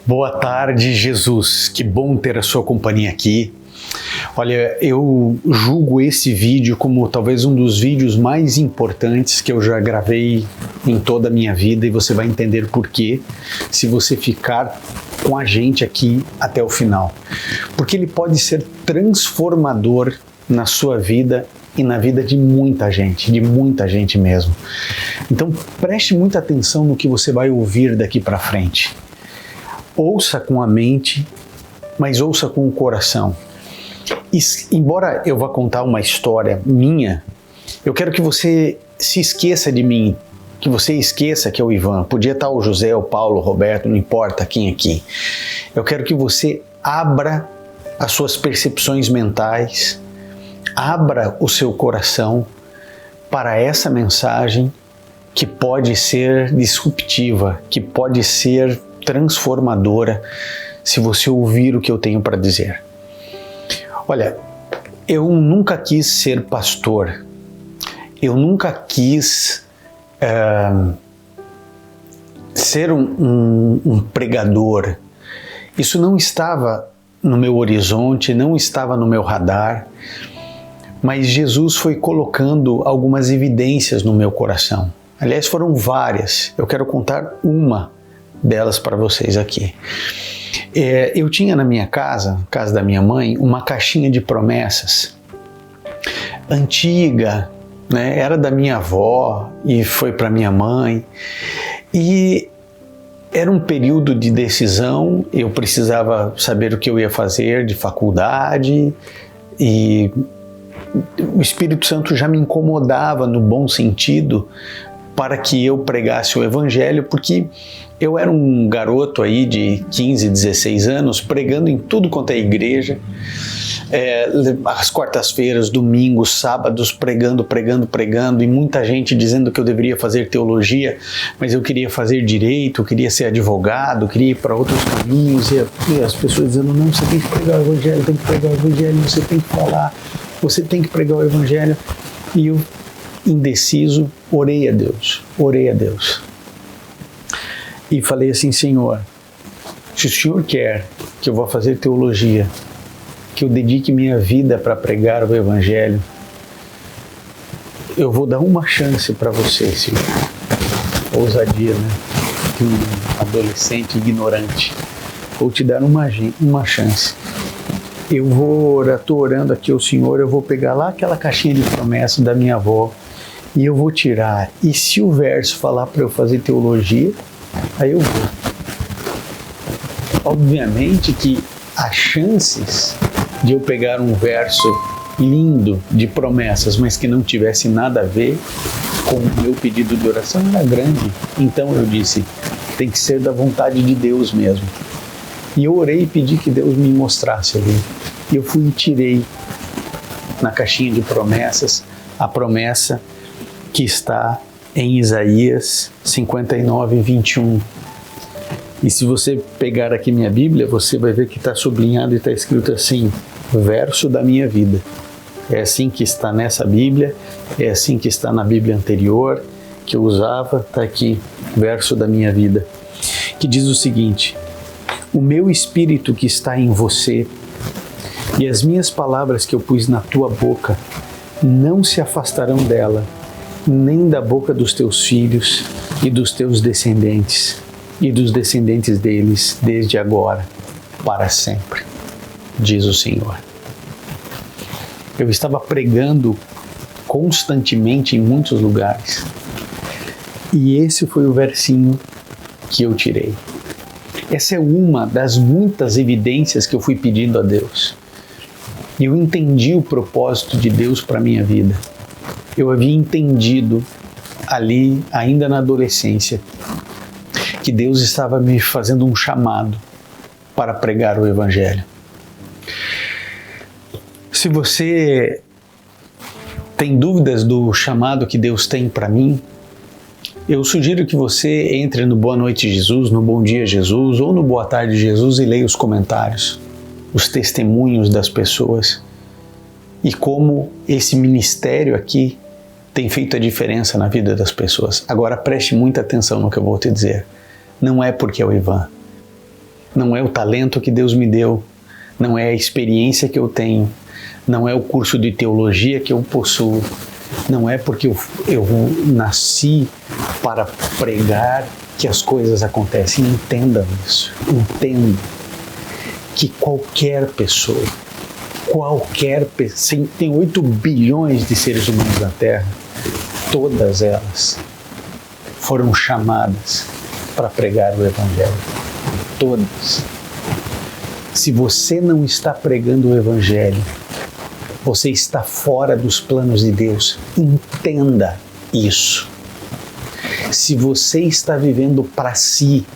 Boa tarde, Jesus. Que bom ter a sua companhia aqui. Olha, eu julgo esse vídeo como talvez um dos vídeos mais importantes que eu já gravei em toda a minha vida, e você vai entender por quê se você ficar com a gente aqui até o final. Porque ele pode ser transformador na sua vida e na vida de muita gente mesmo. Então preste muita atenção no que você vai ouvir daqui para frente. Ouça com a mente, mas ouça com o coração. Embora eu vá contar uma história minha, eu quero que você se esqueça de mim, que você esqueça que é o Ivan. Podia estar o José, o Paulo, o Roberto, não importa quem aqui. Eu quero que você abra as suas percepções mentais, abra o seu coração para essa mensagem que pode ser disruptiva, que pode ser transformadora se você ouvir o que eu tenho para dizer. Olha, eu nunca quis ser pastor, eu nunca quis ser um pregador. Isso não estava no meu horizonte, não estava no meu radar, mas Jesus foi colocando algumas evidências no meu coração. Aliás, foram várias, eu quero contar uma delas para vocês aqui. Eu tinha na minha casa da minha mãe, uma caixinha de promessas antiga, né? Era da minha avó e foi para minha mãe, e era um período de decisão. Eu precisava saber o que eu ia fazer de faculdade, e o Espírito Santo já me incomodava no bom sentido para que eu pregasse o Evangelho, porque eu era um garoto aí de 15, 16 anos, pregando em tudo quanto é igreja, às quartas-feiras, domingos, sábados, pregando, e muita gente dizendo que eu deveria fazer teologia, mas eu queria fazer direito, eu queria ser advogado, queria ir para outros caminhos, e as pessoas dizendo: não, você tem que pregar o Evangelho, você tem que falar, você tem que pregar o Evangelho. E eu, indeciso, orei a Deus, e falei assim: Senhor, se o Senhor quer que eu vá fazer teologia, que eu dedique minha vida para pregar o Evangelho, eu vou dar uma chance para você, Senhor. Ousadia, né? De um adolescente ignorante. Vou te dar uma chance. Estou orando aqui ao Senhor, eu vou pegar lá aquela caixinha de promessas da minha avó e eu vou tirar. E se o verso falar para eu fazer teologia, aí eu vou. Obviamente que as chances de eu pegar um verso lindo de promessas, mas que não tivesse nada a ver com o meu pedido de oração, era grande. Então eu disse: tem que ser da vontade de Deus mesmo. E eu orei e pedi que Deus me mostrasse ali. E eu fui e tirei na caixinha de promessas a promessa que está em Isaías 59, 21. E se você pegar aqui minha Bíblia, você vai ver que está sublinhado e está escrito assim: verso da minha vida. É assim que está nessa Bíblia, é assim que está na Bíblia anterior que eu usava, está aqui, verso da minha vida, que diz o seguinte: o meu espírito que está em você e as minhas palavras que eu pus na tua boca não se afastarão dela, nem da boca dos teus filhos e dos teus descendentes, e dos descendentes deles, desde agora, para sempre, diz o Senhor. Eu estava pregando constantemente em muitos lugares, e esse foi o versinho que eu tirei. Essa é uma das muitas evidências que eu fui pedindo a Deus. E eu entendi o propósito de Deus para a minha vida. Eu havia entendido ali, ainda na adolescência, que Deus estava me fazendo um chamado para pregar o Evangelho. Se você tem dúvidas do chamado que Deus tem para mim, eu sugiro que você entre no Boa Noite Jesus, no Bom Dia Jesus ou no Boa Tarde Jesus e leia os comentários, os testemunhos das pessoas e como esse ministério aqui tem feito a diferença na vida das pessoas. Agora preste muita atenção no que eu vou te dizer. Não é porque é o Ivan. não é o talento que Deus me deu, não é a experiência que eu tenho, não é o curso de teologia que eu possuo, não é porque eu nasci para pregar que as coisas acontecem. Entendam isso, entendam que qualquer pessoa, tem 8 bilhões de seres humanos na Terra, todas elas foram chamadas para pregar o Evangelho. Todas. Se você não está pregando o Evangelho, você está fora dos planos de Deus. Entenda isso. Se você está vivendo para si,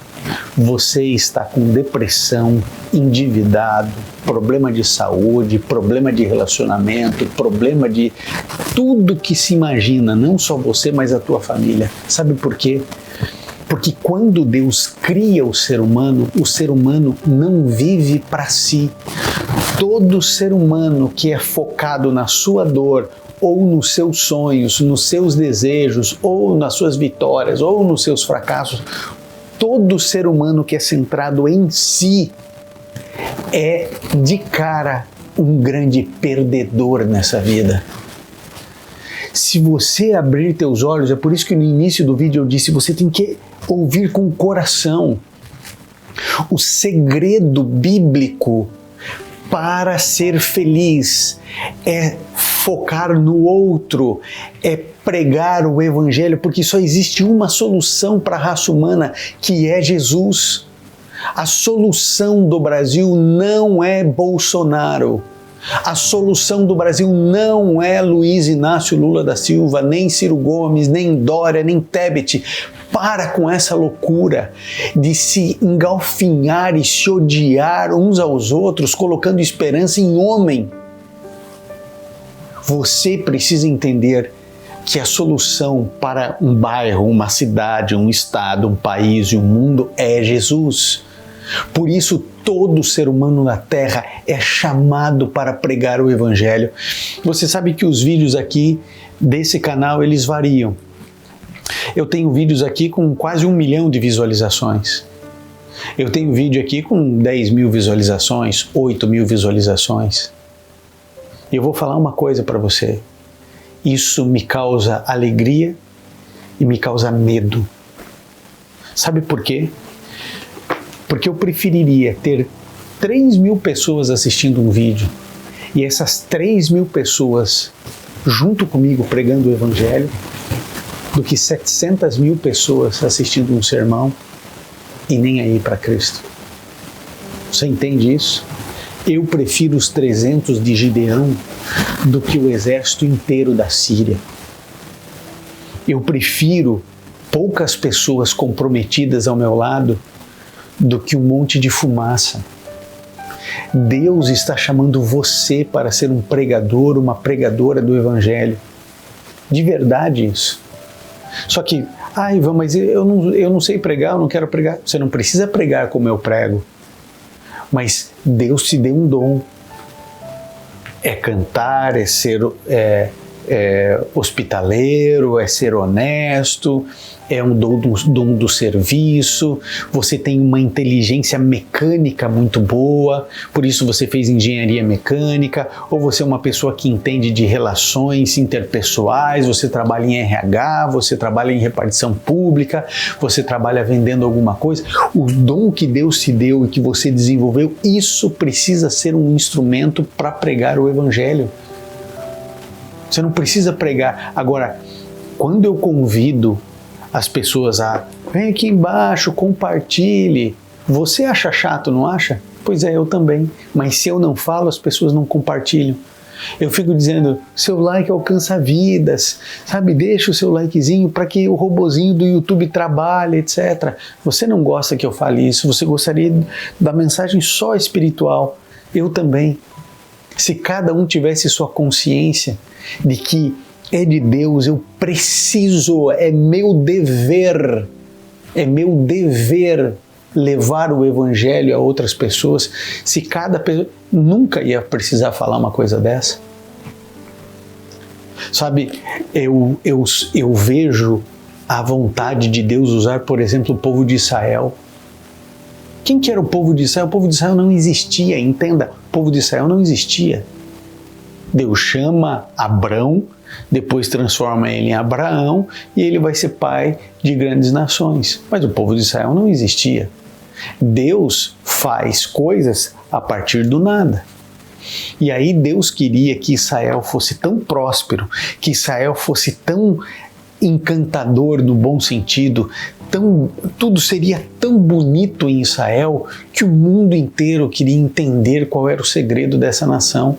você está com depressão, endividado, problema de saúde, problema de relacionamento, problema de tudo que se imagina, não só você, mas a tua família. Sabe por quê? Porque quando Deus cria o ser humano não vive para si. Todo ser humano que é focado na sua dor, ou nos seus sonhos, nos seus desejos, ou nas suas vitórias, ou nos seus fracassos, todo ser humano que é centrado em si é, de cara, um grande perdedor nessa vida. Se você abrir teus olhos, é por isso que no início do vídeo eu disse, você tem que ouvir com o coração. O segredo bíblico para ser feliz é focar no outro, é pregar o Evangelho, porque só existe uma solução para a raça humana, que é Jesus. A solução do Brasil não é Bolsonaro. A solução do Brasil não é Luiz Inácio Lula da Silva, nem Ciro Gomes, nem Dória, nem Tebet. Para com essa loucura de se engalfinhar e se odiar uns aos outros, colocando esperança em homem. Você precisa entender que a solução para um bairro, uma cidade, um estado, um país e um mundo é Jesus. Por isso, todo ser humano na Terra é chamado para pregar o Evangelho. Você sabe que os vídeos aqui desse canal, eles variam. Eu tenho vídeos aqui com quase 1 milhão de visualizações. Eu tenho vídeo aqui com 10 mil visualizações, 8 mil visualizações. E eu vou falar uma coisa para você. Isso me causa alegria e me causa medo. Sabe por quê? Porque eu preferiria ter 3 mil pessoas assistindo um vídeo e essas 3 mil pessoas junto comigo pregando o Evangelho do que 700 mil pessoas assistindo um sermão e nem aí para Cristo. Você entende isso? Eu prefiro os 300 de Gideão do que o exército inteiro da Síria. Eu prefiro poucas pessoas comprometidas ao meu lado do que um monte de fumaça. Deus está chamando você para ser um pregador, uma pregadora do Evangelho. De verdade isso. Só que, Ivan, mas eu não sei pregar, eu não quero pregar. Você não precisa pregar como eu prego. Mas Deus te deu um dom. É cantar, é ser hospitaleiro, é ser honesto, é um dom do serviço, você tem uma inteligência mecânica muito boa, por isso você fez engenharia mecânica, ou você é uma pessoa que entende de relações interpessoais, você trabalha em RH, você trabalha em repartição pública, você trabalha vendendo alguma coisa. O dom que Deus te deu e que você desenvolveu, isso precisa ser um instrumento para pregar o Evangelho. Você não precisa pregar. Agora, quando eu convido as pessoas a vem aqui embaixo, compartilhe. Você acha chato, não acha? Pois é, eu também. Mas se eu não falo, as pessoas não compartilham. Eu fico dizendo, seu like alcança vidas, sabe? Deixa o seu likezinho para que o robozinho do YouTube trabalhe, etc. Você não gosta que eu fale isso, você gostaria da mensagem só espiritual. Eu também. Se cada um tivesse sua consciência de que é de Deus, eu preciso, é meu dever levar o Evangelho a outras pessoas. Se cada pessoa nunca ia precisar falar uma coisa dessa. Sabe, eu vejo a vontade de Deus usar, por exemplo, o povo de Israel. Quem que era o povo de Israel? O povo de Israel não existia, entenda, o povo de Israel não existia. Deus chama Abrão, depois transforma ele em Abraão e ele vai ser pai de grandes nações. Mas o povo de Israel não existia. Deus faz coisas a partir do nada. E aí Deus queria que Israel fosse tão próspero, que Israel fosse tão encantador no bom sentido, tudo seria tão bonito em Israel que o mundo inteiro queria entender qual era o segredo dessa nação.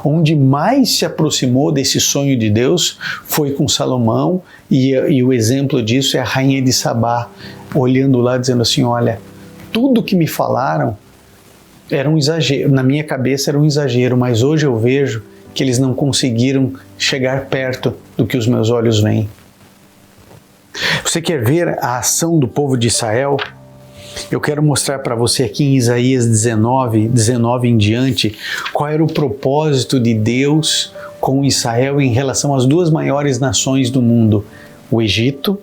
Onde mais se aproximou desse sonho de Deus foi com Salomão, e o exemplo disso é a rainha de Sabá, olhando lá dizendo assim, olha, tudo que me falaram era um exagero, na minha cabeça era um exagero, mas hoje eu vejo que eles não conseguiram chegar perto do que os meus olhos veem. Você quer ver a ação do povo de Israel? Eu quero mostrar para você aqui em Isaías 19 em diante, qual era o propósito de Deus com Israel em relação às duas maiores nações do mundo, o Egito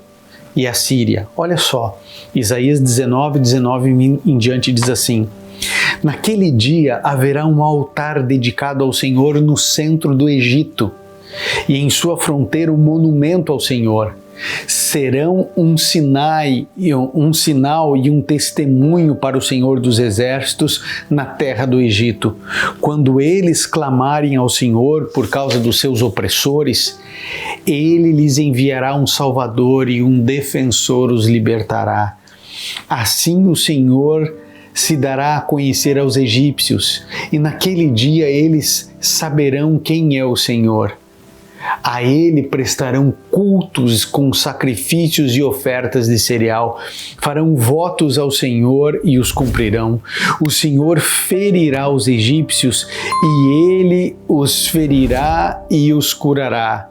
e a Síria. Olha só, Isaías 19 em diante diz assim, naquele dia haverá um altar dedicado ao Senhor no centro do Egito, e em sua fronteira um monumento ao Senhor. Serão um sinal e um testemunho para o Senhor dos Exércitos na terra do Egito. Quando eles clamarem ao Senhor por causa dos seus opressores, Ele lhes enviará um Salvador e um defensor os libertará. Assim o Senhor se dará a conhecer aos egípcios, e naquele dia eles saberão quem é o Senhor. A Ele prestarão cultos com sacrifícios e ofertas de cereal, farão votos ao Senhor e os cumprirão. O Senhor ferirá os egípcios e Ele os ferirá e os curará.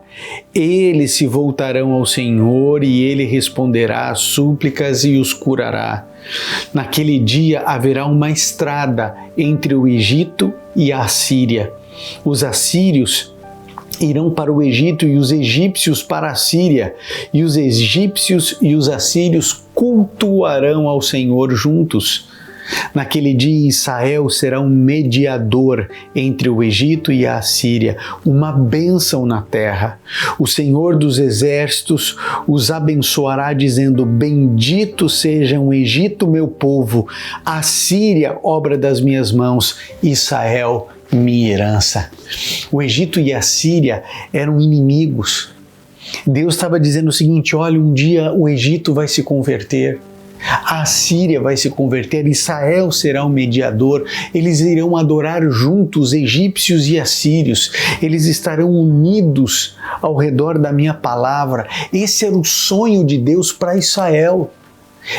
Eles se voltarão ao Senhor e Ele responderá às súplicas e os curará. Naquele dia haverá uma estrada entre o Egito e a Assíria. Os assírios irão para o Egito e os egípcios para a Síria, e os egípcios e os assírios cultuarão ao Senhor juntos. Naquele dia Israel será um mediador entre o Egito e a Assíria, uma bênção na terra. O Senhor dos Exércitos os abençoará dizendo, bendito seja o Egito, meu povo, a Síria, obra das minhas mãos, Israel, minha herança. O Egito e a Síria eram inimigos. Deus estava dizendo o seguinte, olha, um dia o Egito vai se converter, a Síria vai se converter, Israel será o mediador, eles irão adorar juntos, egípcios e assírios, eles estarão unidos ao redor da minha palavra. Esse era o sonho de Deus para Israel.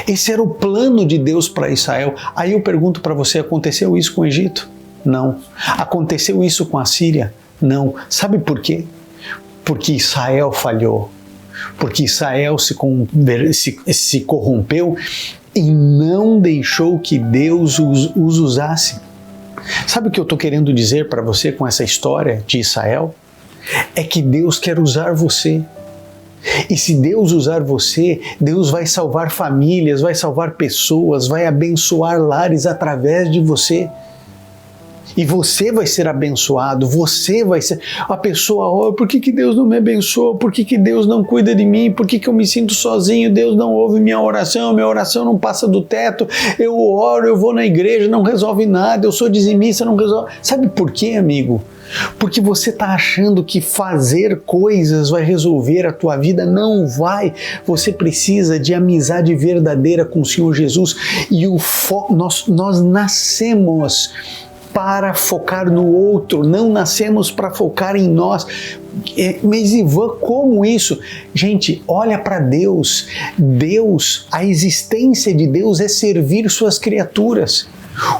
Esse era o plano de Deus para Israel. Aí eu pergunto para você, aconteceu isso com o Egito? Não. Aconteceu isso com a Síria? Não. Sabe por quê? Porque Israel falhou. Porque Israel se corrompeu e não deixou que Deus os usasse. Sabe o que eu estou querendo dizer para você com essa história de Israel? É que Deus quer usar você. E se Deus usar você, Deus vai salvar famílias, vai salvar pessoas, vai abençoar lares através de você. E você vai ser abençoado, você vai ser... A pessoa ora, por que Deus não me abençoa? Por que Deus não cuida de mim? Por que eu me sinto sozinho? Deus não ouve minha oração não passa do teto. Eu oro, eu vou na igreja, não resolve nada, eu sou dizimista, não resolve... Sabe por quê, amigo? Porque você está achando que fazer coisas vai resolver a tua vida. Não vai. Você precisa de amizade verdadeira com o Senhor Jesus. E nós nascemos para focar no outro, não nascemos para focar em nós. Mas Ivan, como isso? Gente, olha para Deus. Deus, a existência de Deus é servir suas criaturas.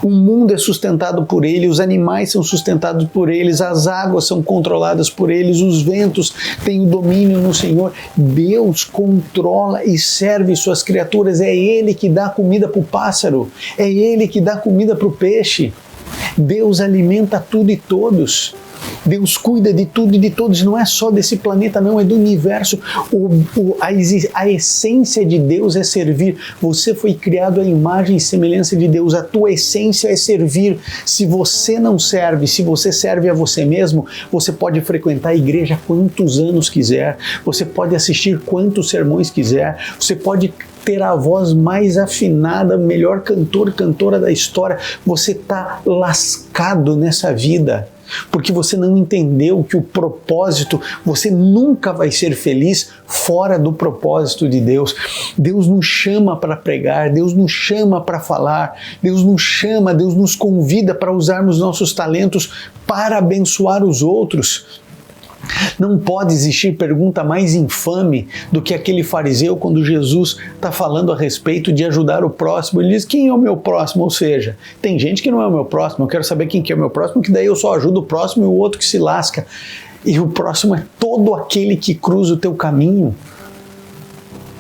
O mundo é sustentado por Ele, os animais são sustentados por eles, as águas são controladas por eles, os ventos têm o domínio no Senhor. Deus controla e serve suas criaturas. É Ele que dá comida para o pássaro, é Ele que dá comida para o peixe. Deus alimenta tudo e todos. Deus cuida de tudo e de todos, não é só desse planeta, não, é do universo. A essência de Deus é servir. Você foi criado à imagem e semelhança de Deus, a tua essência é servir. Se você não serve, se você serve a você mesmo, você pode frequentar a igreja quantos anos quiser, você pode assistir quantos sermões quiser, você pode ter a voz mais afinada, melhor cantora da história, você está lascado nessa vida, porque você não entendeu que o propósito, você nunca vai ser feliz fora do propósito de Deus. Deus nos chama para pregar, Deus nos chama para falar, Deus nos chama, Deus nos convida para usarmos nossos talentos para abençoar os outros. Não pode existir pergunta mais infame do que aquele fariseu quando Jesus está falando a respeito de ajudar o próximo. Ele diz, quem é o meu próximo? Ou seja, tem gente que não é o meu próximo, eu quero saber quem que é o meu próximo, que daí eu só ajudo o próximo e o outro que se lasca. E o próximo é todo aquele que cruza o teu caminho.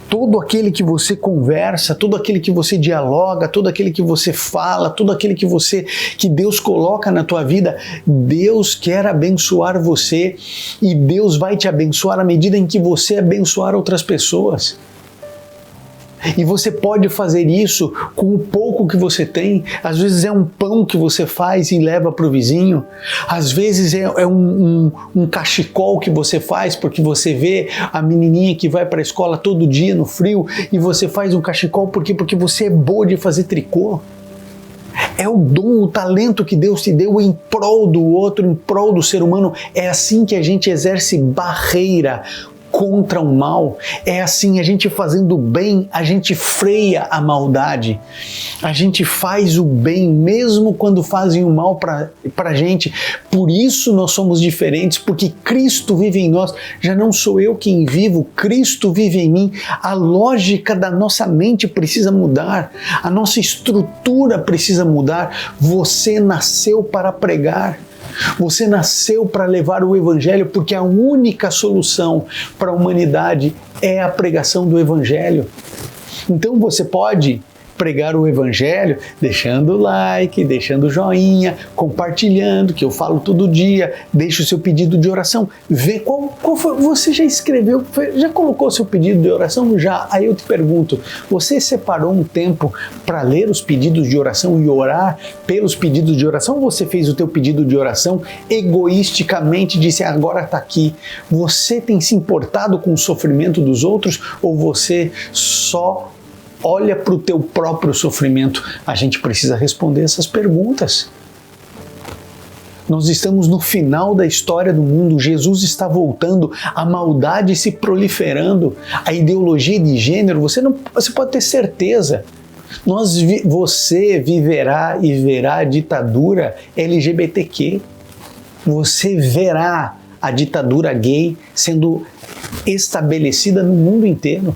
Todo aquele que você conversa, todo aquele que você dialoga, todo aquele que você fala, todo aquele que Deus coloca na tua vida, Deus quer abençoar você e Deus vai te abençoar à medida em que você abençoar outras pessoas. E você pode fazer isso com o pouco que você tem. Às vezes é um pão que você faz e leva para o vizinho. Às vezes é um cachecol que você faz porque você vê a menininha que vai para a escola todo dia no frio e você faz um cachecol porque você é boa de fazer tricô. É o dom, o talento que Deus te deu em prol do outro, em prol do ser humano. É assim que a gente exerce barreira contra o mal. É assim, a gente fazendo o bem, a gente freia a maldade. A gente faz o bem mesmo quando fazem o mal para a gente. Por isso nós somos diferentes, porque Cristo vive em nós. Já não sou eu quem vivo, Cristo vive em mim. A lógica da nossa mente precisa mudar. A nossa estrutura precisa mudar. Você nasceu para pregar. Você nasceu para levar o Evangelho, porque a única solução para a humanidade é a pregação do Evangelho. Então você pode pregar o Evangelho deixando o like, deixando o joinha, compartilhando, que eu falo todo dia, deixa o seu pedido de oração. Vê qual foi, você já escreveu, já colocou seu pedido de oração? Já. Aí eu te pergunto, você separou um tempo para ler os pedidos de oração e orar pelos pedidos de oração? Ou você fez o teu pedido de oração egoisticamente, disse agora está aqui? Você tem se importado com o sofrimento dos outros ou você só olha para o teu próprio sofrimento? A gente precisa responder essas perguntas. Nós estamos no final da história do mundo, Jesus está voltando, a maldade se proliferando, a ideologia de gênero, você pode ter certeza, você viverá e verá a ditadura LGBTQ, você verá a ditadura gay sendo estabelecida no mundo inteiro.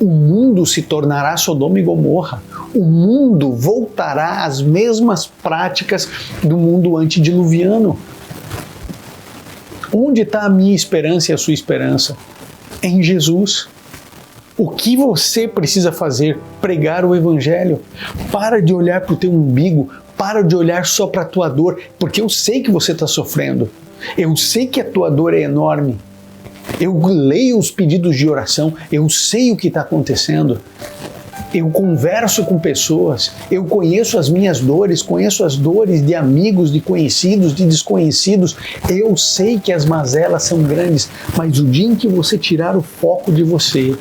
O mundo se tornará Sodoma e Gomorra. O mundo voltará às mesmas práticas do mundo antediluviano. Onde está a minha esperança e a sua esperança? Em Jesus. O que você precisa fazer? Pregar o Evangelho. Para de olhar para o teu umbigo, para de olhar só para a tua dor, porque eu sei que você está sofrendo. Eu sei que a tua dor é enorme. Eu leio os pedidos de oração, eu sei o que está acontecendo. Eu converso com pessoas, eu conheço as minhas dores, conheço as dores de amigos, de conhecidos, de desconhecidos. Eu sei que as mazelas são grandes, mas o dia em que você tirar o foco de você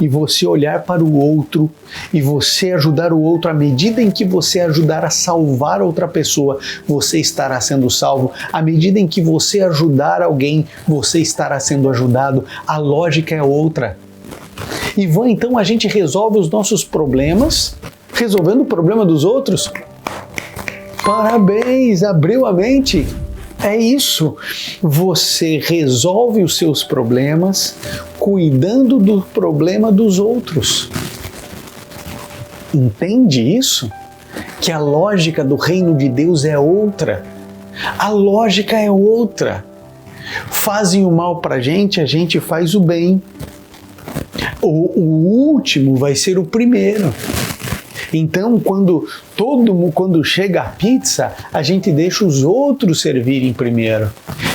e você olhar para o outro e você ajudar o outro, à medida em que você ajudar a salvar outra pessoa, você estará sendo salvo. À medida em que você ajudar alguém, você estará sendo ajudado. A lógica é outra. Ivan, então a gente resolve os nossos problemas, resolvendo o problema dos outros? Parabéns, abriu a mente. É isso. Você resolve os seus problemas cuidando do problema dos outros. Entende isso? Que a lógica do reino de Deus é outra. A lógica é outra. Fazem o mal pra gente, a gente faz o bem. O último vai ser o primeiro. Então, quando chega a pizza, a gente deixa os outros servirem primeiro.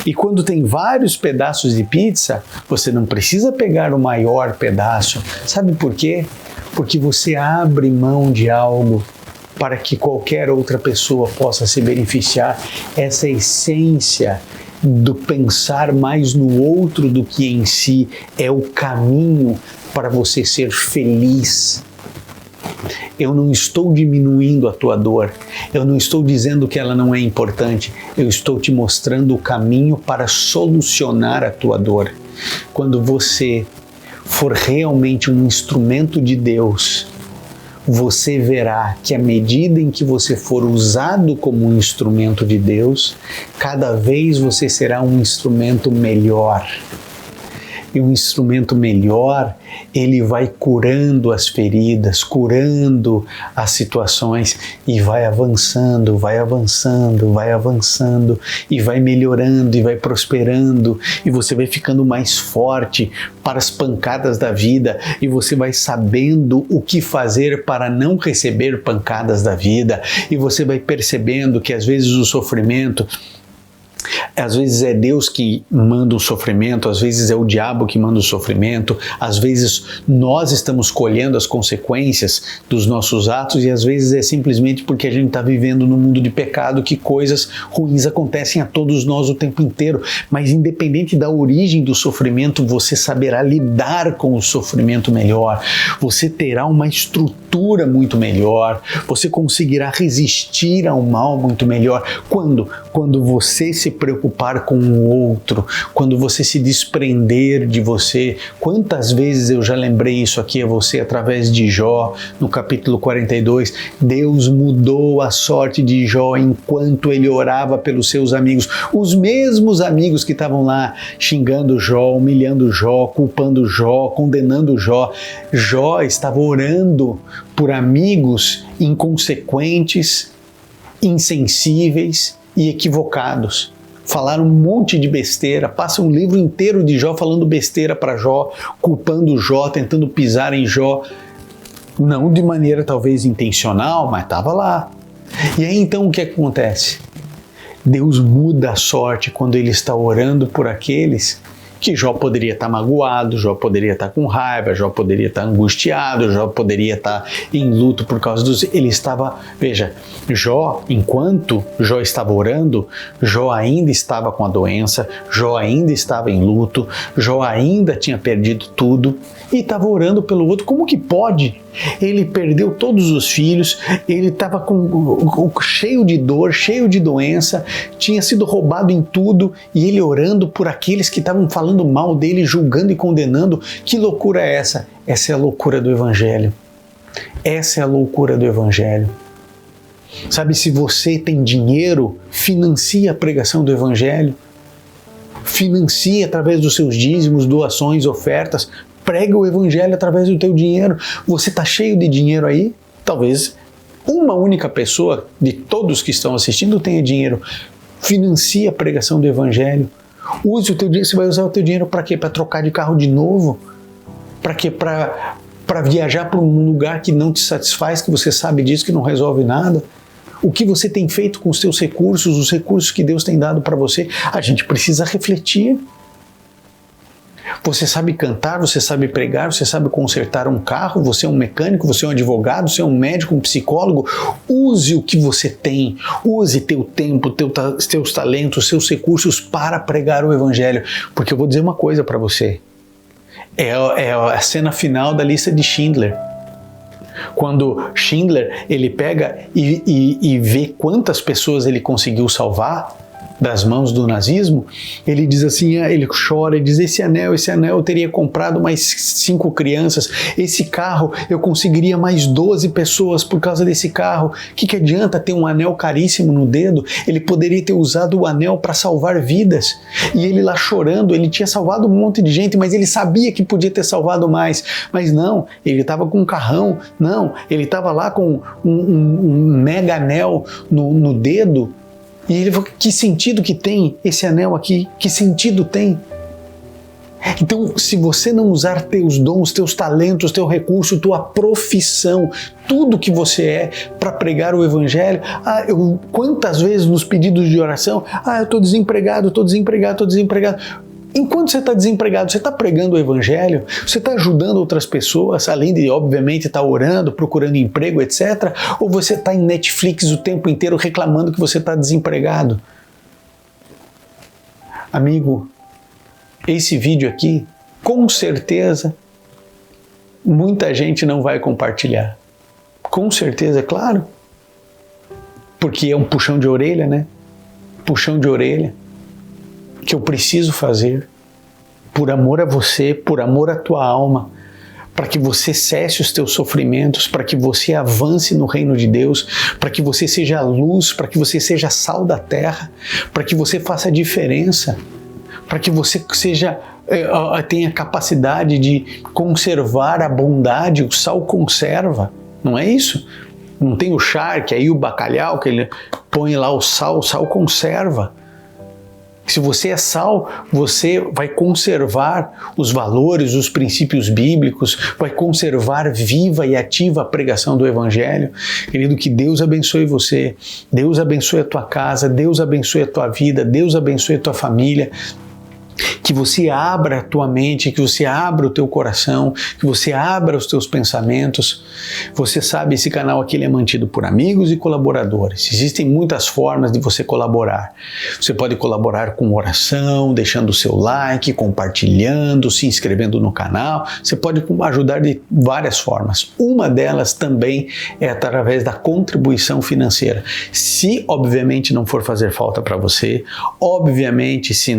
E quando tem vários pedaços de pizza, você não precisa pegar o maior pedaço. Sabe por quê? Porque você abre mão de algo para que qualquer outra pessoa possa se beneficiar. Essa essência do pensar mais no outro do que em si é o caminho para você ser feliz. Eu não estou diminuindo a tua dor, eu não estou dizendo que ela não é importante, eu estou te mostrando o caminho para solucionar a tua dor. Quando você for realmente um instrumento de Deus, você verá que à medida em que você for usado como um instrumento de Deus, cada vez você será um instrumento melhor. E um instrumento melhor, ele vai curando as feridas, curando as situações e vai avançando, vai avançando, vai avançando e vai melhorando e vai prosperando e você vai ficando mais forte para as pancadas da vida e você vai sabendo o que fazer para não receber pancadas da vida e você vai percebendo que às vezes o sofrimento, às vezes é Deus que manda o sofrimento, às vezes é o diabo que manda o sofrimento, às vezes nós estamos colhendo as consequências dos nossos atos e às vezes é simplesmente porque a gente está vivendo num mundo de pecado que coisas ruins acontecem a todos nós o tempo inteiro. Mas independente da origem do sofrimento, você saberá lidar com o sofrimento melhor, você terá uma estrutura muito melhor, você conseguirá resistir ao mal muito melhor. Quando você se preocupar com o outro, quando você se desprender de você. Quantas vezes eu já lembrei isso aqui a você através de Jó, no capítulo 42, Deus mudou a sorte de Jó enquanto ele orava pelos seus amigos, os mesmos amigos que estavam lá xingando Jó, humilhando Jó, culpando Jó, condenando Jó. Jó estava orando por amigos inconsequentes, insensíveis e equivocados. Falaram um monte de besteira, passa um livro inteiro de Jó falando besteira para Jó, culpando Jó, tentando pisar em Jó, não de maneira talvez intencional, mas estava lá. E aí então o que acontece? Deus muda a sorte quando ele está orando por aqueles que Jó poderia estar magoado, Jó poderia estar com raiva, Jó poderia estar angustiado, Jó poderia estar em luto por causa dos... Ele estava... Veja, Jó, enquanto Jó estava orando, Jó ainda estava com a doença, Jó ainda estava em luto, Jó ainda tinha perdido tudo e estava orando pelo outro. Como que pode? Ele perdeu todos os filhos, ele estava cheio de dor, cheio de doença, tinha sido roubado em tudo e ele orando por aqueles que estavam falando mal dele, julgando e condenando. Que loucura é essa? Essa é a loucura do Evangelho. Essa é a loucura do Evangelho. Sabe, se você tem dinheiro, financie a pregação do Evangelho. Financie através dos seus dízimos, doações, ofertas. Prega o Evangelho através do teu dinheiro. Você está cheio de dinheiro aí? Talvez uma única pessoa de todos que estão assistindo tenha dinheiro. Financie a pregação do Evangelho. Use o teu dinheiro. Você vai usar o teu dinheiro para quê? Para trocar de carro de novo? Para quê? Para viajar para um lugar que não te satisfaz, que você sabe disso, que não resolve nada? O que você tem feito com os seus recursos, os recursos que Deus tem dado para você? A gente precisa refletir. Você sabe cantar, você sabe pregar, você sabe consertar um carro, você é um mecânico, você é um advogado, você é um médico, um psicólogo. Use o que você tem, use teu tempo, teus talentos, seus recursos para pregar o Evangelho. Porque eu vou dizer uma coisa para você. É a cena final da lista de Schindler. Quando Schindler ele pega e vê quantas pessoas ele conseguiu salvar das mãos do nazismo, ele diz assim, ele chora, ele diz, esse anel eu teria comprado mais 5 crianças, esse carro eu conseguiria mais 12 pessoas por causa desse carro. O que adianta ter um anel caríssimo no dedo? Ele poderia ter usado o anel para salvar vidas. E ele lá chorando, ele tinha salvado um monte de gente, mas ele sabia que podia ter salvado mais. Mas não, ele estava com um carrão, não, ele estava lá com um mega anel no dedo. E ele falou, que sentido que tem esse anel aqui? Que sentido tem? Então, se você não usar teus dons, teus talentos, teu recurso, tua profissão, tudo que você é para pregar o Evangelho, quantas vezes nos pedidos de oração, eu estou desempregado, estou desempregado, estou desempregado. Enquanto você está desempregado, você está pregando o Evangelho? Você está ajudando outras pessoas, além de, obviamente, estar orando, procurando emprego, etc. Ou você está em Netflix o tempo inteiro reclamando que você está desempregado? Amigo, esse vídeo aqui, com certeza, muita gente não vai compartilhar. Com certeza, é claro. Porque é um puxão de orelha, né? Puxão de orelha que eu preciso fazer por amor a você, por amor à tua alma, para que você cesse os teus sofrimentos, para que você avance no reino de Deus, para que você seja luz, para que você seja sal da terra, para que você faça diferença, para que você tenha capacidade de conservar a bondade. O sal conserva, não é isso? Não tem o charque, aí o bacalhau que ele põe lá o sal conserva. Se você é sal, você vai conservar os valores, os princípios bíblicos, vai conservar viva e ativa a pregação do Evangelho. Querido, que Deus abençoe você, Deus abençoe a tua casa, Deus abençoe a tua vida, Deus abençoe a tua família. Que você abra a tua mente, que você abra o teu coração, que você abra os teus pensamentos. Você sabe, esse canal aqui ele é mantido por amigos e colaboradores. Existem muitas formas de você colaborar. Você pode colaborar com oração, deixando o seu like, compartilhando, se inscrevendo no canal. Você pode ajudar de várias formas. Uma delas também é através da contribuição financeira. Se, obviamente, não for fazer falta para você, obviamente, se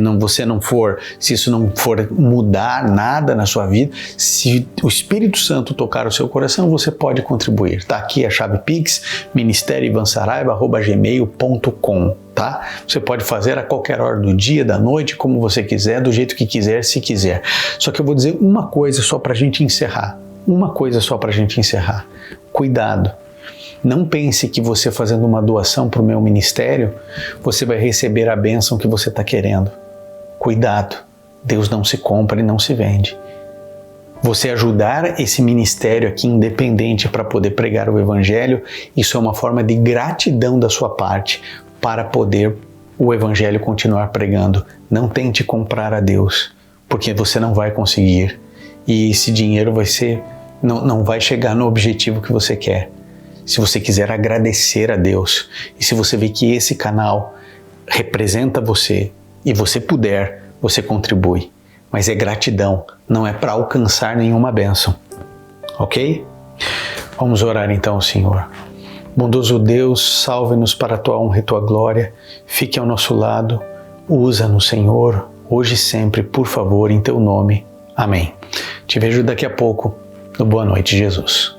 isso não for mudar nada na sua vida, se o Espírito Santo tocar o seu coração, você pode contribuir. Está aqui a chave Pix, ministérioivansaraiva@gmail.com, tá? Você pode fazer a qualquer hora do dia, da noite, como você quiser, do jeito que quiser, se quiser. Só que eu vou dizer uma coisa só para a gente encerrar. Cuidado. Não pense que você fazendo uma doação para o meu ministério, você vai receber a bênção que você está querendo. Cuidado, Deus não se compra e não se vende. Você ajudar esse ministério aqui independente para poder pregar o Evangelho, isso é uma forma de gratidão da sua parte para poder o Evangelho continuar pregando. Não tente comprar a Deus, porque você não vai conseguir. E esse dinheiro não vai chegar no objetivo que você quer. Se você quiser agradecer a Deus, e se você vê que esse canal representa você, e você puder, você contribui. Mas é gratidão, não é para alcançar nenhuma bênção. Ok? Vamos orar então ao Senhor. Bondoso Deus, salve-nos para a tua honra e tua glória. Fique ao nosso lado. Usa-nos, Senhor, hoje e sempre, por favor, em teu nome. Amém. Te vejo daqui a pouco no Boa Noite, Jesus.